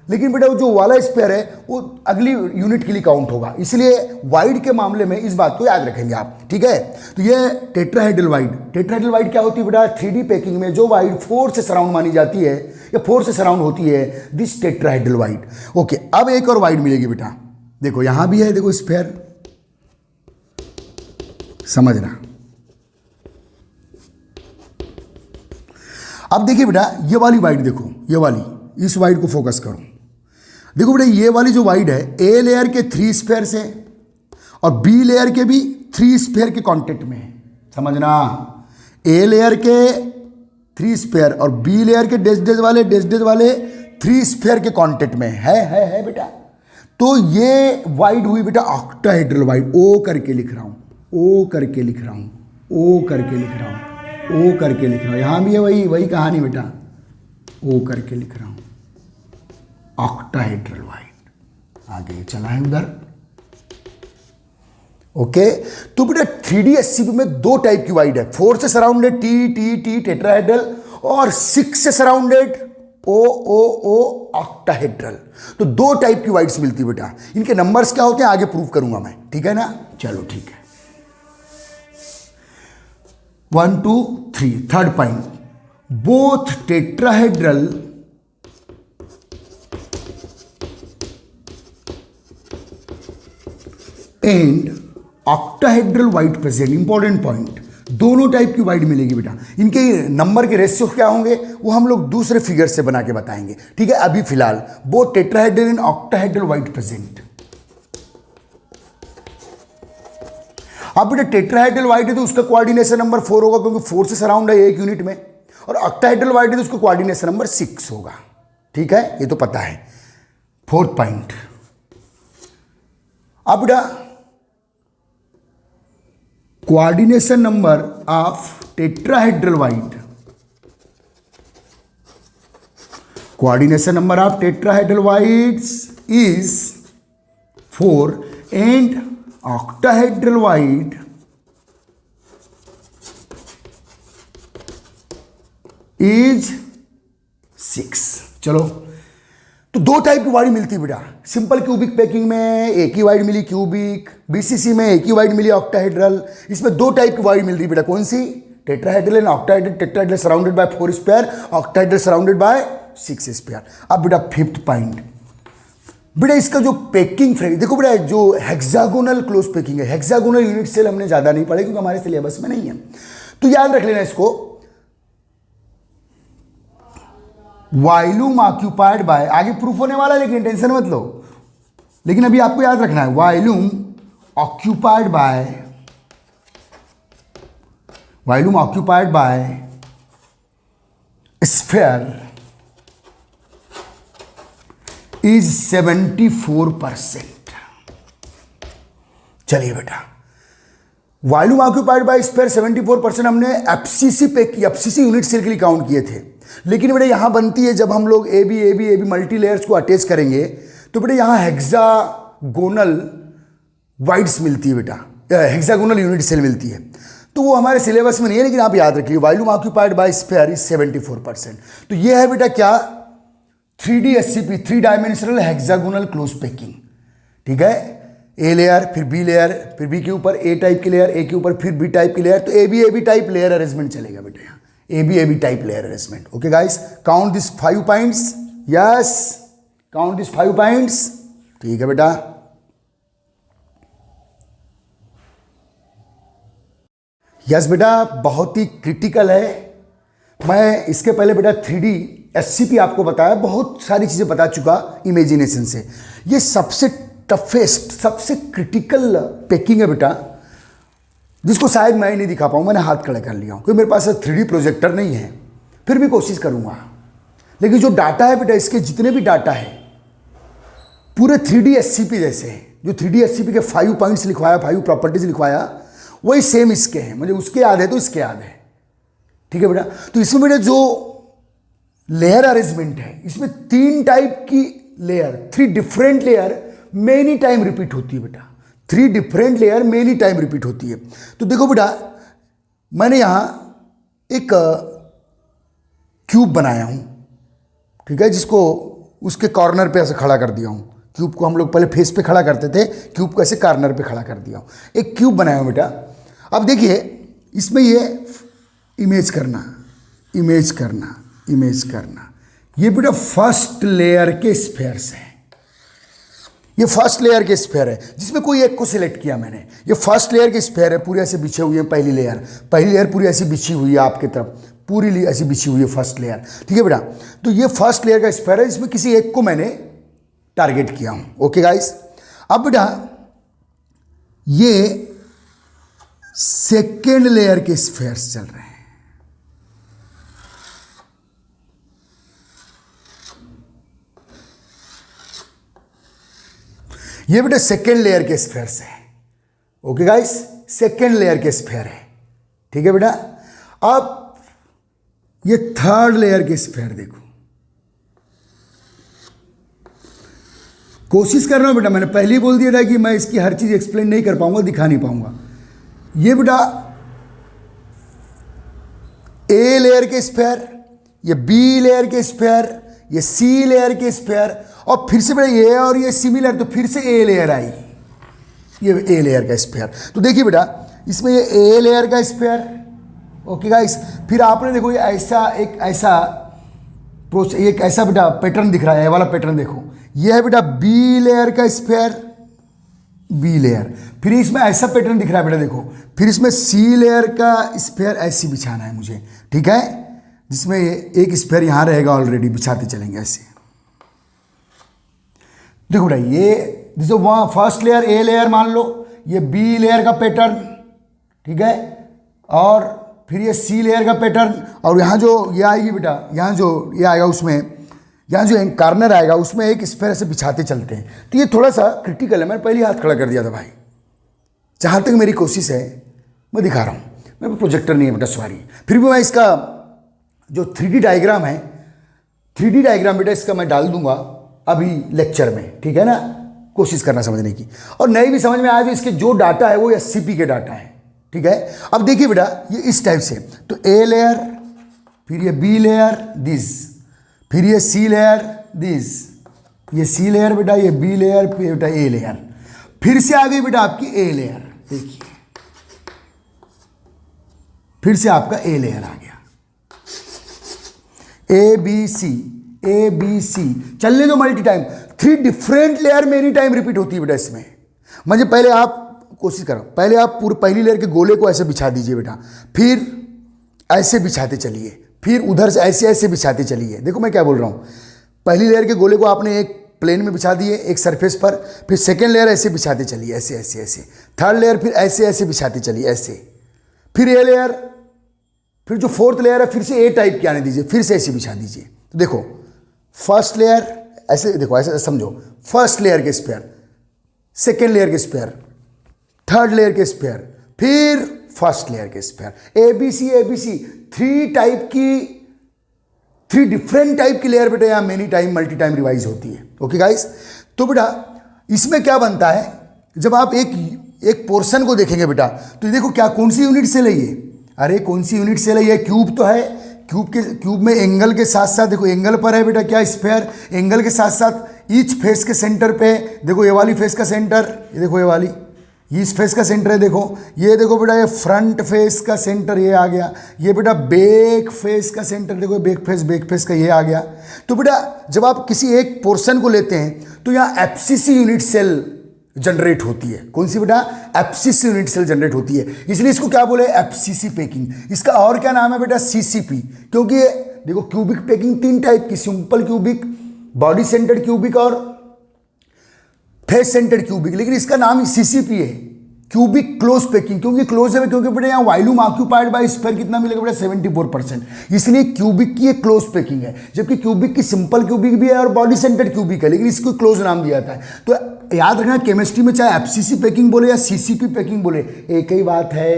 [SPEAKER 1] लेकिन बेटा जो वाला स्फेयर है वो अगली यूनिट के लिए काउंट होगा, इसलिए वाइड के मामले में इस बात को याद रखेंगे आप, ठीक है। तो ये टेट्राहेड्रल वाइड, टेट्राहेड्रल वाइड क्या होती है बेटा, 3D पैकिंग में जो वाइड 4 से सराउंड मानी जाती है या 4 से सराउंड होती है, दिस टेट्राहेड्रल वाइड। ओके, अब एक और वाइड मिलेगी बेटा, देखो यहां भी है, देखो स्फेयर, समझना। अब देखिए बेटा ये वाली वाइड देखो, ये वाली, इस वाइड को फोकस करो, देखो बेटा ये वाली जो वाइड है ए लेयर के 3 स्फेयर से और बी लेयर के भी 3 स्फेयर के कांटेक्ट में है, समझना। ए लेयर के 3 स्फेयर और बी लेयर के डैश डैश वाले 3 स्फेयर के कांटेक्ट में है बेटा। तो ये वाइड हुई बेटा ऑक्टाहेड्रल वाइड, ओ करके लिख रहा हूं, ओ करके लिख रहा हूं, ओ करके लिख रहा हूं। ओ करके लिख रहा हूँ, यहाँ भी है वही वही कहानी बेटा, ओ करके लिख रहा हूँ, ऑक्टाहेड्रल वाइड। आगे चला है उधर। ओके तो बेटा 3D SCP में दो टाइप की वाइड है, 4 से surrounded T T T tetrahedral और 6 से सराउंडेड ओ ओ ओ ऑक्टाहेड्रल। तो दो टाइप की वाइड्स मिलती है बेटा। इनके नंबर्स क्या होते हैं आगे प्रूव करूंगा मैं, ठीक है ना। चलो ठीक है, 1 2 3 third point, both tetrahedral and octahedral wide present. Important point, दोनों टाइप की वाइड मिलेगी बेटा। इनके नंबर के रेशियो क्या होंगे वो हम लोग दूसरे फिगर से बना के बताएंगे, ठीक है। अभी फिलहाल both tetrahedral and octahedral wide present. अब बेटा टेट्राहेड्रल वाइड है तो उसका कोऑर्डिनेशन नंबर 4 होगा, क्योंकि 4 से सराउंड है एक यूनिट में। और ऑक्टाहेड्रल वाइड है तो उसका कोऑर्डिनेशन नंबर 6 होगा, ठीक है, ये तो पता है। फोर्थ पॉइंट, अब बेटा coordination number of tetrahedral void, coordination number of tetrahedral wides is 4 and octahedral wide is 6। चलो तो दो टाइप की वाइड मिलती है बेटा। सिंपल क्यूबिक पैकिंग में एक ही वाइड मिली क्यूबिक, बीसीसी में एक ही वाइड मिली ऑक्टाहेड्रल। इसमें दो टाइप की वाइड मिल रही है बेटा, कौन सी, tetrahedral and octahedral. Tetrahedral surrounded by 4 square, octahedral surrounded by 6 square. अब बेटा फिफ्थ पॉइंट, बेटा इसका जो पैकिंग फ्रेम देखो बेटा, जो हेक्सागोनल क्लोज पैकिंग है, हेक्सागोनल यूनिट सेल हमने ज्यादा नहीं पढ़े क्योंकि हमारे सिलेबस में नहीं है, तो याद रख लेना इसको। वाइलूम ऑक्यूपाइड बाय, आगे प्रूफ होने वाला है लेकिन टेंशन मत लो, लेकिन अभी आपको याद रखना है, volume occupied by, volume occupied by sphere is 74%। चलिए बेटा, वॉल्यूम ऑक्यूपाइड बाय स्फीयर 74% हमने एफसीसी पे की, एफसीसी यूनिट सेल के लिए काउंट किए थे। लेकिन बेटा यहां बनती है जब हम लोग ए बी मल्टी लेयर्स को अटैच करेंगे तो बेटा यहां हेक्सागोनल वाइड्स मिलती है बेटा, हेक्सागोनल यूनिट सेल मिलती है। तो वो हमारे सिलेबस में नहीं है, लेकिन आप याद रखिए volume occupied by sphere is 74%। तो ये है बेटा क्या, 3D SCP, 3 dimensional hexagonal close packing, ठीक है। ए लेयर, फिर बी लेयर, फिर बी के ऊपर ए टाइप की लेयर, ए के ऊपर फिर बी टाइप की लेयर। तो A B type layer arrangement चलेगा बेटा, यहाँ A B type layer arrangement. Okay guys, count this 5 points, yes count this 5 points, ठीक है बेटा। यस बेटा, बहुत ही क्रिटिकल है। मैं इसके पहले बेटा 3D SCP आपको बताया, बहुत सारी चीजें बता चुका इमेजिनेशन से। ये सबसे टफेस्ट, सबसे क्रिटिकल पैकिंग है बेटा, जिसको शायद मैं ही नहीं दिखा पाऊँ। मैंने हाथ खड़ा कर लिया हूँ क्योंकि मेरे पास 3D प्रोजेक्टर नहीं है, फिर भी कोशिश करूँगा। लेकिन जो डाटा है बेटा, इसके जितने भी डाटा है पूरे 3D SCP जैसे हैं। जो 3D SCP के 5 पॉइंट्स लिखवाया, 5 प्रॉपर्टीज लिखवाया, वही सेम इसके हैं। मुझे उसके याद है तो इसके याद है, ठीक है बेटा। तो इसमें बेटा जो लेयर अरेंजमेंट है, इसमें 3 टाइप की layer, 3 different layer many time repeat होती है बेटा। 3 different layer many time repeat होती है। तो देखो बेटा, मैंने यहां एक क्यूब बनाया हूं, ठीक है, जिसको उसके कॉर्नर पे ऐसे खड़ा कर दिया हूं। क्यूब को हम लोग पहले फेस पे खड़ा करते थे, क्यूब को ऐसे कॉर्नर पे खड़ा कर दिया हूं। एक क्यूब बनाया हूं बेटा। अब देखिए इसमें ये इमेज करना, इमेज करना, इमेज करना, ये बेटा फर्स्ट लेयर के स्फीयर्स हैं। ये फर्स्ट लेयर के स्फीयर है जिसमें कोई एक को सिलेक्ट किया मैंने। ये फर्स्ट लेयर के स्फीयर है, पूरे ऐसे बिछे हुए हैं। पहली लेयर पूरी ऐसी बिछी हुई है आपकी तरफ, पूरी ऐसी बिछी हुई है फर्स्ट लेयर, ठीक है बेटा। तो ये फर्स्ट लेयर का स्फीयर है, इसमें किसी एक को मैंने टारगेट किया हूं। ओके गाइस, अब बेटा ये सेकेंड लेयर के स्फीयर्स चल रहे हैं। ये बेटा सेकेंड लेयर के स्फीयर्स है। ओके गाइस, सेकेंड लेयर के स्फीयर है, ठीक है बेटा। अब ये थर्ड लेयर के स्फीयर देखो, कोशिश कर रहा हूं बेटा, मैंने पहले ही बोल दिया था कि मैं इसकी हर चीज एक्सप्लेन नहीं कर पाऊंगा, दिखा नहीं पाऊंगा। ये बेटा ए लेयर के स्फीयर, ये बी लेयर के स्फीयर, ये सी लेयर के स्फीयर, और फिर से बेटा ये और ये सिमिलर, तो फिर से ए लेयर आई, ये ए लेयर का स्फीयर। तो देखिए बेटा इसमें ये ए लेयर का स्फीयर, ओके गाइस। फिर आपने देखो ये ऐसा एक ऐसा बेटा पैटर्न दिख रहा है, ये वाला पैटर्न देखो, ये है बेटा बी लेयर का स्फीयर, बी लेयर। फिर इसमें ऐसा पैटर्न दिख रहा है बेटा देखो, फिर इसमें सी लेयर का स्फीयर ऐसी बिछाना है मुझे, ठीक है, जिसमें एक स्फीयर यहां रहेगा ऑलरेडी, बिछाते चलेंगे ऐसे। देखो बेटा ये जैसे वहां फर्स्ट लेयर ए लेयर मान लो, ये बी लेयर का पैटर्न, ठीक है, और फिर ये सी लेयर का पैटर्न, और यहाँ जो ये आएगी बेटा, यहाँ जो ये आएगा उसमें, यहाँ जो कॉर्नर आएगा उसमें एक स्फीयर से बिछाते चलते हैं। तो ये थोड़ा सा क्रिटिकल है, मैंने पहले हाथ खड़ा कर दिया था भाई, जहाँ तक मेरी कोशिश है मैं दिखा रहा हूँ, मेरे प्रोजेक्टर नहीं है बेटा, सॉरी। फिर भी मैं इसका जो 3D डायग्राम है, 3D डायग्राम बेटा इसका मैं डाल दूंगा अभी लेक्चर में, ठीक है ना, कोशिश करना समझने की, और नहीं भी समझ में आए तो इसके जो डाटा है वो SCP के डाटा है, ठीक है। अब देखिए बेटा ये इस टाइप से, तो ए लेयर, फिर ये बी लेयर दिस, फिर ये सी लेयर दिस, ये सी लेयर बेटा, ये बी लेयर, फिर बेटा ए लेयर, फिर से आ गई बेटा आपकी ए लेयर, देखिए फिर से आपका ए लेयर आ गया, ए बी सी, चलने दो multi time, 3 different layer many time repeat होती है बेटा इसमें। मुझे पहले आप कोशिश करो, पहले आप पूरी पहली लेयर के गोले को ऐसे बिछा दीजिए बेटा, फिर ऐसे बिछाते चलिए, फिर उधर से ऐसे ऐसे बिछाते चलिए। देखो मैं क्या बोल रहा हूँ, पहली लेयर के गोले को आपने एक प्लेन में बिछा दिए एक सरफेस पर, फिर सेकेंड लेयर ऐसे बिछाते चलिए, ऐसे ऐसे ऐसे, थर्ड लेयर फिर ऐसे ऐसे बिछाते चलिए ऐसे, फिर ए लेयर, फिर जो फोर्थ लेयर है फिर से ए टाइप की आने दीजिए, फिर से ऐसे बिछा दीजिए। तो देखो फर्स्ट लेयर ऐसे, देखो ऐसे समझो, फर्स्ट लेयर के स्फीयर, सेकेंड लेयर के स्फीयर, थर्ड लेयर के स्फीयर, फिर फर्स्ट लेयर के स्फीयर, एबीसी 3 डिफरेंट टाइप की लेयर बेटा यहाँ many time multi time revise होती है, ओके गाइस। तो बेटा इसमें क्या बनता है, जब आप एक पोर्शन को देखेंगे बेटा, तो ये देखो क्या कौन सी यूनिट सेल है ये, अरे कौन सी यूनिट सेल है ये, क्यूब तो है, क्यूब में एंगल के साथ साथ देखो एंगल पर है बेटा क्या स्फीयर, एंगल के साथ साथ ईच फेस के सेंटर पे देखो, ये वाली फेस का सेंटर, ये देखो ये वाली, इस फेस का सेंटर है देखो, ये देखो बेटा ये फ्रंट फेस का सेंटर ये आ गया, ये बेटा बैक फेस का सेंटर देखो, बैक फेस का ये आ गया। तो बेटा जब आप किसी एक पोर्शन को लेते हैं तो यहाँ एफसीसी यूनिट सेल जनरेट होती है, कौन सी बेटा, एफसीसी यूनिट सेल जनरेट होती है, इसलिए इसको क्या बोले, एफसीसी पैकिंग। इसका और क्या नाम है बेटा, सीसीपी, क्योंकि ये देखो क्यूबिक पैकिंग 3 टाइप की, simple cubic, body centred cubic और फेस सेंटर्ड क्यूबिक, लेकिन इसका नाम सीसीपी है, क्यूबिक क्लोज पैकिंग, क्योंकि क्लोज है, क्योंकि बेटा यहाँ वॉल्यूम ऑक्यूपाइड बाय स्फीयर कितना मिलेगा बेटा, 74%, इसलिए क्यूबिक की एक क्लोज पैकिंग है, जबकि क्यूबिक की सिंपल क्यूबिक भी है और बॉडी सेंटर्ड क्यूबिक है, लेकिन इसको क्लोज नाम दिया जाता है। तो याद रखना केमिस्ट्री में चाहे एफसीसी पैकिंग बोले या सीसीपी पैकिंग बोले, एक ही बात है,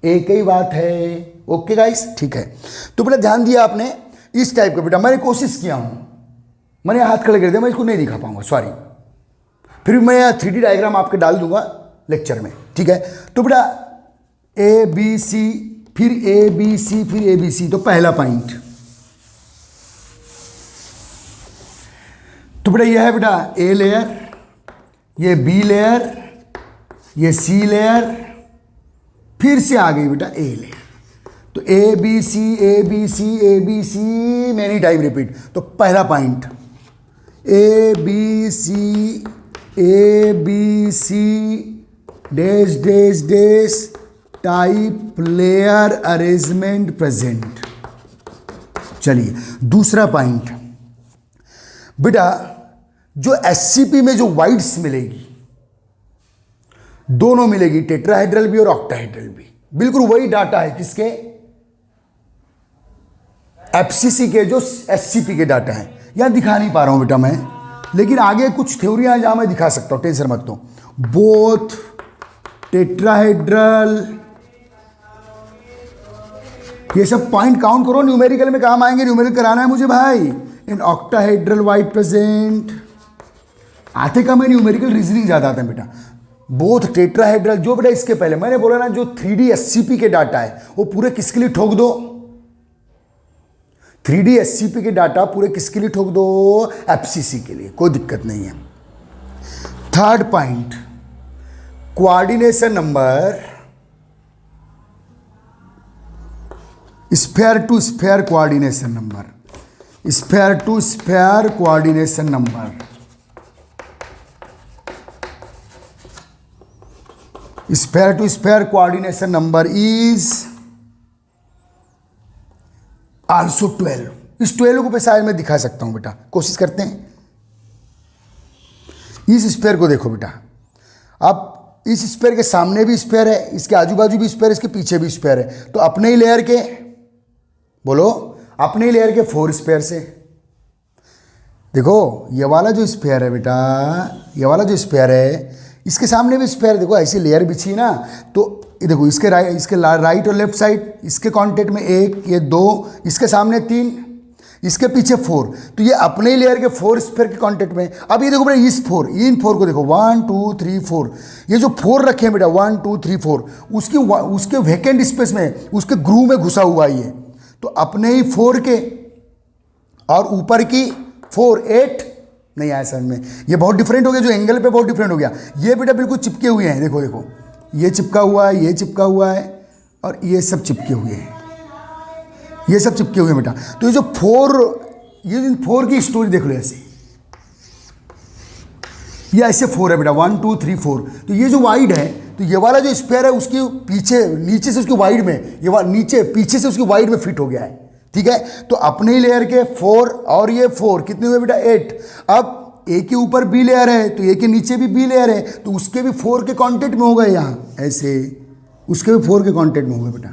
[SPEAKER 1] एक ही बात है, ओके गाइस, ठीक है। तो बेटा ध्यान दिया आपने इस टाइप का, बेटा मैंने कोशिश किया हूं, मैंने हाथ खड़े कर दिया, मैं इसको नहीं दिखा पाऊंगा, सॉरी, फिर मैं 3D डायग्राम आपके डाल दूंगा लेक्चर में, ठीक है। तो बेटा ए बी सी, फिर ए बी सी, फिर ए बी सी, तो पहला पॉइंट, तो बेटा यह है बेटा ए लेयर, ये बी लेयर, ये सी लेयर, फिर से आ गई बेटा ए लेयर, तो A B C A B C A B C many time repeat. तो पहला point A B C dash dash dash type layer arrangement present. चलिए दूसरा पॉइंट बेटा, जो एससीपी में जो वाइड्स मिलेगी, दोनों मिलेगी, टेट्राहेड्रल भी और ऑक्टाहेड्रल भी, बिल्कुल वही डाटा है किसके, एफसीसी के, जो एससीपी के डाटा है। यहां दिखा नहीं पा रहा हूं बेटा मैं, लेकिन आगे कुछ थ्योरियां जहां मैं दिखा सकता हूं, टेंशन मत लो। बोथ टेट्राहेड्रल ये सब पॉइंट काउंट करो, न्यूमेरिकल में काम आएंगे, न्यूमेरिकल कराना है मुझे भाई। इन ऑक्टाहेड्रल वाइड प्रेजेंट आते का मैं न्यूमेरिकल रीजनिंग ज़्यादा आता है बेटा। बोथ टेट्राहेड्रल, जो बेटा इसके पहले मैंने बोला ना, जो 3D SCP के डाटा है वो पूरे किसके लिए ठोक दो, 3D SCP के डाटा पूरे किसके लिए ठोक दो, FCC के लिए, कोई दिक्कत नहीं है। Third point, coordination number, sphere to sphere coordination number, sphere to sphere coordination number, sphere to sphere coordination number is also 12। इस 12 को शायद मैं दिखा सकता हूं बेटा, कोशिश करते हैं। इस स्फेयर को देखो बेटा, अब इस स्फेयर के सामने भी स्फेयर है, इसके आजू बाजू भी स्फेयर है, इसके पीछे भी स्फेयर है, तो अपने ही लेयर के, बोलो, अपने ही लेयर के 4 स्फेयर से देखो, ये वाला जो स्फेयर है बेटा, ये वाला जो स्फेयर है, इसके सामने भी स्फेयर, देखो ऐसी लेयर बिछी ना, तो देखो इसके राइट और लेफ्ट साइड, इसके कांटेक्ट में 1, ये 2, इसके सामने 3, इसके पीछे 4, तो ये अपने ही लेयर के 4 स्फेयर के कांटेक्ट में। अब ये देखो बेटा, इन 4 को देखो, 1 2 3 4, ये जो 4 रखे हैं बेटा, 1 2 3 4, उसके वैकेंट स्पेस में, उसके ग्रूव में घुसा हुआ है ये, तो अपने ही 4 के और ऊपर की 4 8 नहीं आया समझ में, ये बहुत डिफरेंट हो गया, जो एंगल पे बहुत डिफरेंट हो गया। ये बेटा बिल्कुल चिपके हुए हैं, देखो देखो, ये चिपका हुआ है, ये चिपका हुआ है, और ये सब चिपके हुए हैं, ये सब चिपके हुए हैं बेटा। तो ये जो 4 की स्टोरी देख लो, ऐसे ये ऐसे 4 है बेटा, 1 2 3 4, तो ये जो वाइड है, तो ये वाला जो स्पेयर है उसके पीछे, नीचे से उसके वाइड में, ये नीचे पीछे से उसके वाइड में फिट हो गया है, ठीक है। तो अपने ही लेयर के 4 और ये 4 कितने हुए बेटा, 8। अब ए के ऊपर बी लेयर है, तो ए के नीचे भी बी लेयर है, तो उसके भी 4 के कांटेक्ट में हो गए, यहाँ ऐसे उसके भी 4 के कांटेक्ट में हो गए बेटा,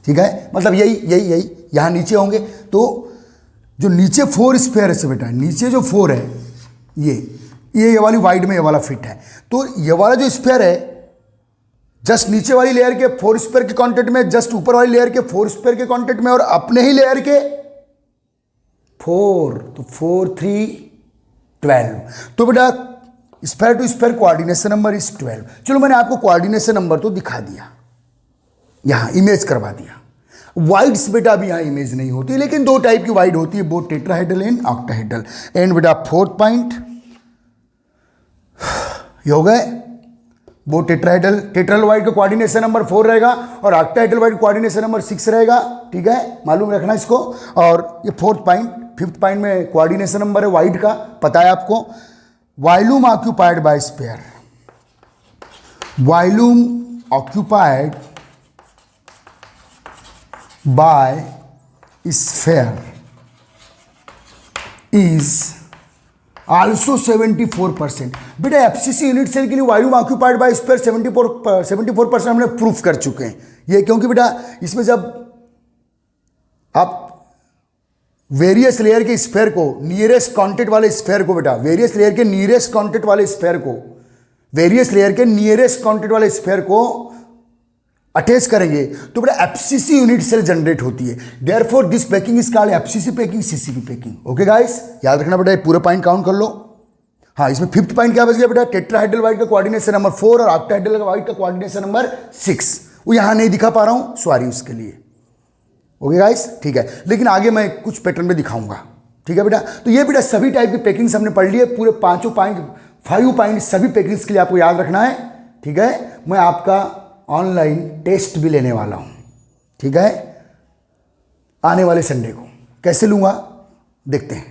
[SPEAKER 1] ठीक है। मतलब यही यहाँ नीचे होंगे, तो जो नीचे 4 स्पेयर है बेटा, नीचे जो 4 है, ये वाली वाइड में ये वाला फिट है, तो ये वाला जो स्पेयर है जस्ट नीचे वाली लेयर के 4 स्पेयर के कांटेक्ट में, जस्ट ऊपर वाली लेयर के 4 स्पेयर के कांटेक्ट में, और अपने ही लेयर के 4, तो 4 3 12। तो बेटा sphere to sphere coordination number is 12। चलो मैंने आपको कोऑर्डिनेशन नंबर तो दिखा दिया, यहां इमेज करवा दिया। वाइड्स बेटा अभी यहां इमेज नहीं होती, लेकिन 2 टाइप की वाइड होती है, both tetrahedral and octahedral. And बेटा 4th पॉइंट ये हो गए, वो टेट्राहेड्रल वाइड का कोऑर्डिनेशन नंबर 4 रहेगा, और ऑक्टाहेड्रल वाइड कोऑर्डिनेशन नंबर 6 रहेगा, ठीक है, मालूम रखना इसको। और ये 4th पॉइंट, 5th पॉइंट में कोऑर्डिनेशन नंबर है वाइड का, पता है आपको। Volume occupied by sphere, volume occupied by sphere is also 74%। बेटा FCC यूनिट सेल के लिए वॉल्यूम ऑक्यूपाइड बाय स्फीयर 74% हमने प्रूफ कर चुके हैं। ये क्योंकि बेटा इसमें जब आप वेरियस लेयर के स्फीयर को, नियरेस्ट कांटेक्ट वाले स्फीयर को, बेटा वेरियस लेयर के नियरेस्ट कांटेक्ट वाले स्फीयर को, वेरियस लेयर के नियरेस्ट कांटेक्ट वाले स्फीयर को अटैच करेंगे, तो बेटा FCC यूनिट सेल जनरेट होती है। Therefore this packing is called FCC packing, CCP packing. Okay guys, याद रखना बेटा, पूरे पॉइंट काउंट कर लो। हाँ, इसमें 5th पॉइंट क्या बच गया बेटा, टेट्राहेड्रल वाइड का कोऑर्डिनेशन नंबर 4 और ऑक्टाहेड्रल वाइड का कोऑर्डिनेशन नंबर 6। वो यहां नहीं दिखा पा रहा हूं, सॉरी उसके लिए। ओके गाइस, ठीक है, लेकिन आगे मैं कुछ पैटर्न में दिखाऊंगा, ठीक है बेटा। तो ये बेटा सभी टाइप की पैकिंग्स हमने पढ़ ली है, पूरे 5 पॉइंट सभी पैकिंग्स के लिए आपको याद रखना है, ठीक है। मैं आपका ऑनलाइन टेस्ट भी लेने वाला हूं, ठीक है, आने वाले संडे को। कैसे लूंगा देखते हैं।